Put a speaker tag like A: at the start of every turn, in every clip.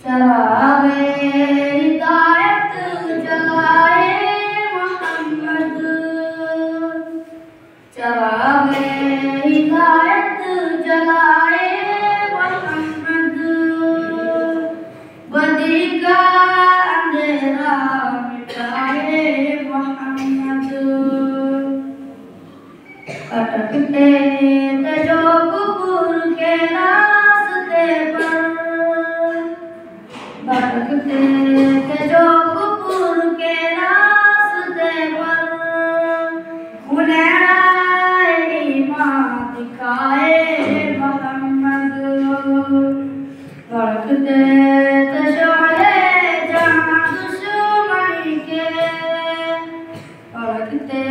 A: चरागे हिदायत जलाए मोहम्मद, चरागे हिदायत जलाए मोहम्मद, बदी का अंधेरा मिटाए मोहम्मद। अटकते जो कुफर के रास्ते पर, भटकते जो कुफर के रास्ते पर, उन्हें राह ईमान दिखाए मोहम्मद। भटकते शोले जहां दुश्मनी के, भटकते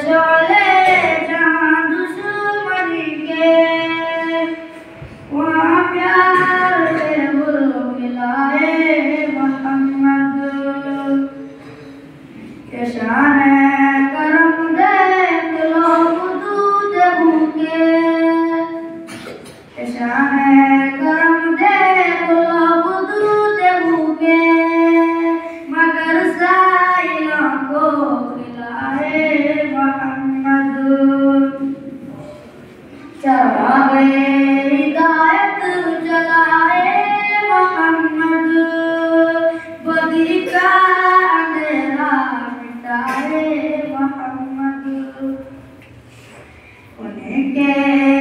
A: शोले जहां दुश्मनी के, वहाँ प्यार के गुल खिलाए मोहम्मद। के शान करम देख लोग दूध भूखे, के शान करम देख लोग दूध भूखे, मगर साइलों को खिलाए मोहम्मद। चरागे हिदायत जलाए मोहम्मद, बदी का अंधेरा मिटाए मोहम्मद। उन्हीं के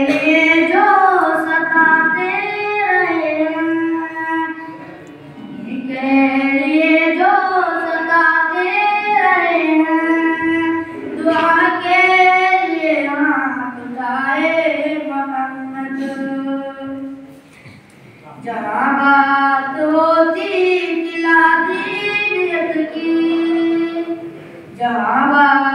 A: लिए जो सताते रहे हैं, उन्हीं के लिए जो सताते रहे हैं, दुआ के लिए हाथ उठाए मोहम्मद। जहाँ बात होती दिला दीनियत की, जहाँ बात